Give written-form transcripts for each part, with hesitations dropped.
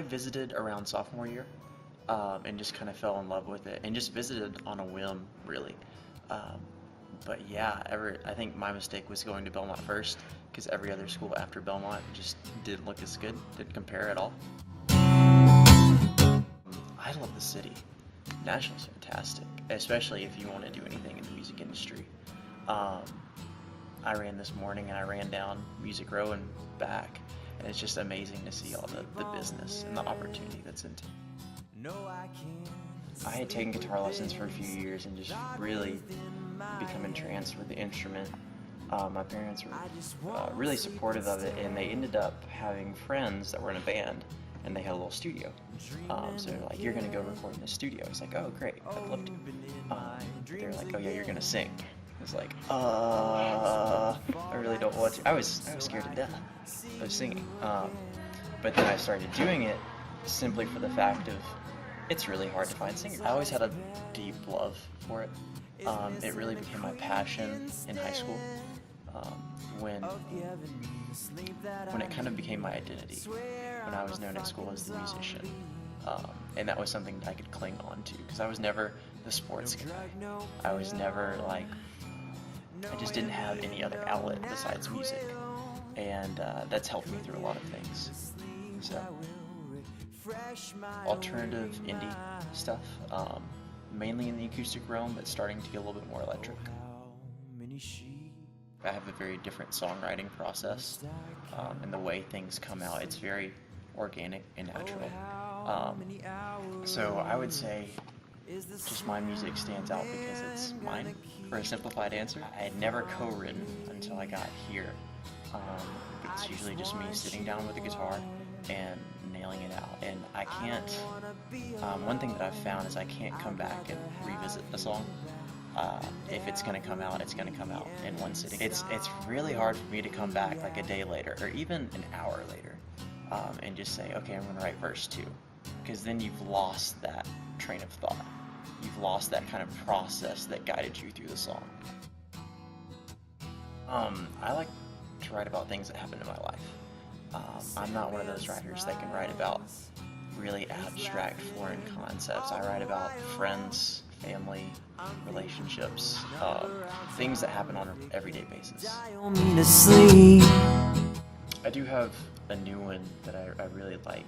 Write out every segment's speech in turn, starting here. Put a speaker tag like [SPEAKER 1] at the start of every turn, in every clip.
[SPEAKER 1] I visited around sophomore year, and just kind of fell in love with it, and just visited on a whim, really. Um, but yeah, I think my mistake was going to Belmont first, because every other school after Belmont just didn't look as good, didn't compare at all. I love the city. Nashville's fantastic, especially if you want to do anything in the music industry. Um, I ran this morning and I ran down Music Row and back, and it's just amazing to see all the business and the opportunity that's in it. I had taken guitar lessons for a few years and just really become entranced with the instrument. My parents were really supportive of it, and they ended up having friends that were in a band, and they had a little studio. So they're like, "You're gonna go record in the studio." I was like, "Oh, great, I'd love to." They're like, "Oh yeah, you're gonna sing." I was like, I really don't want to. I was scared to death of singing. But then I started doing it simply for the fact of it's really hard to find singers. I always had a deep love for it. It really became my passion in high school. When it kind of became my identity, when I was known at school as the musician, and that was something that I could cling on to, because I was never the sports guy. I was never like, I just didn't have any other outlet besides music, and that's helped me through a lot of things. So, alternative indie stuff, mainly in the acoustic realm, but starting to get a little bit more electric. I have a very different songwriting process, and the way things come out, it's very organic and natural. So I would say just my music stands out because it's mine, for a simplified answer. I had never co-written until I got here. It's usually just me sitting down with a guitar and nailing it out, and I can't, one thing that I've found is I can't come back and revisit a song. If it's going to come out, it's going to come out in one sitting. It's really hard for me to come back like a day later or even an hour later, and just say, okay, I'm going to write verse 2, because then you've lost that train of thought. You've lost that kind of process that guided you through the song. I like to write about things that happened in my life. I'm not one of those writers that can write about really abstract foreign concepts. I write about friends, family, relationships, things that happen on an everyday basis. I do have a new one that I really like,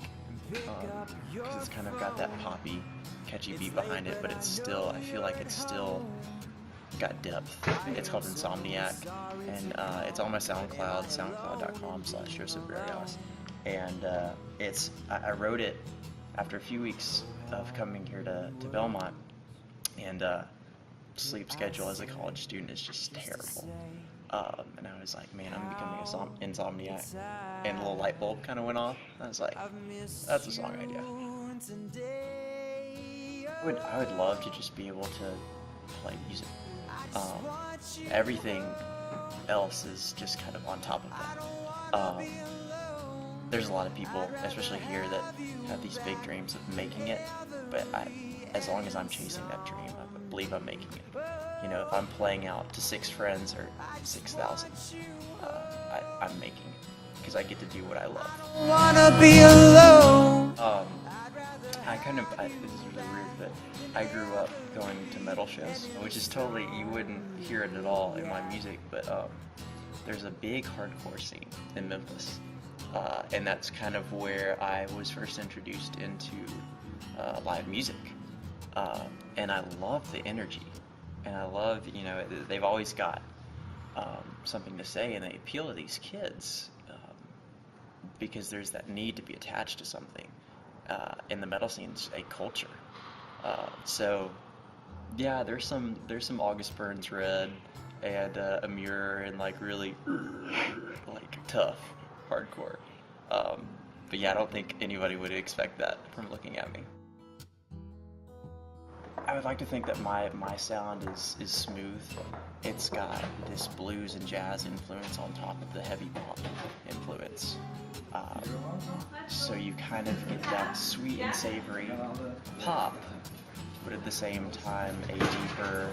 [SPEAKER 1] because it's kind of got that poppy, catchy beat behind it, but it's still, I feel like it's still got depth. It's called Insomniac, and it's on my SoundCloud, soundcloud.com/Barrios. And I wrote it after a few weeks of coming here to Belmont, and sleep schedule as a college student is just terrible. And I was like, man, I'm becoming an insomniac, and a little light bulb kind of went off. I was like, that's a song idea. I would love to just be able to play music. Everything else is just kind of on top of that. There's a lot of people, especially here, that have these big dreams of making it, but as long as I'm chasing that dream, I believe I'm making it. You know, if I'm playing out to 6 friends or 6,000, I'm making it, because I get to do what I love. Wanna be alone. This is really weird, but I grew up going to metal shows, which is totally, you wouldn't hear it at all in my music, but there's a big hardcore scene in Memphis, and that's kind of where I was first introduced into live music, and I love the energy, and I love, you know, they've always got something to say, and they appeal to these kids, because there's that need to be attached to something. In the metal scene's a culture. So yeah, there's some August Burns Red and a Mirror and like really like tough hardcore. But yeah, I don't think anybody would expect that from looking at me. I would like to think that my sound is smooth. It's got this blues and jazz influence on top of the heavy pop influence. So you kind of get that sweet and savory pop, but at the same time a deeper,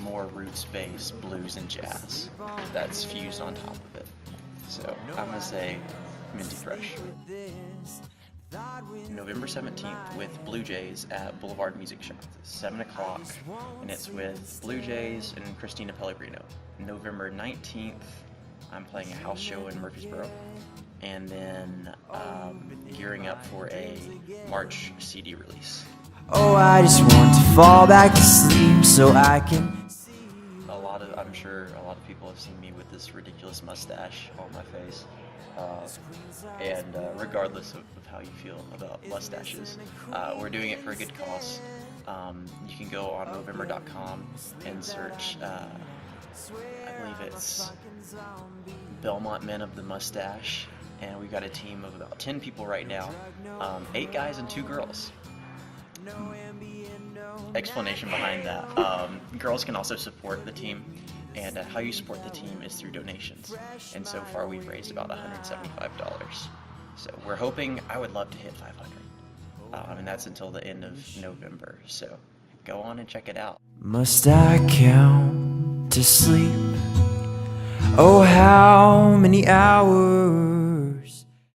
[SPEAKER 1] more roots-based blues and jazz that's fused on top of it. So I'm gonna say Minty Fresh. November 17th with Blue Jays at Boulevard Music Shop. It's 7 o'clock, and it's with Blue Jays and Christina Pellegrino. November 19th, I'm playing a house show in Murfreesboro, and then gearing up for a March CD release.
[SPEAKER 2] Oh, I just want to fall back to sleep so I can.
[SPEAKER 1] I'm sure a lot of people have seen me with this ridiculous mustache on my face. And regardless of how you feel about mustaches, we're doing it for a good cause. You can go on November.com and search, I believe it's Belmont Men of the Mustache, and we've got a team of about 10 people right now, 8 guys and 2 girls. Explanation behind that. Girls can also support the team, and how you support the team is through donations. And so far we've raised about $175. So we're hoping, I would love to hit 500. And that's until the end of November. So go on and check it out.
[SPEAKER 2] Must I count to sleep? Oh, how many hours?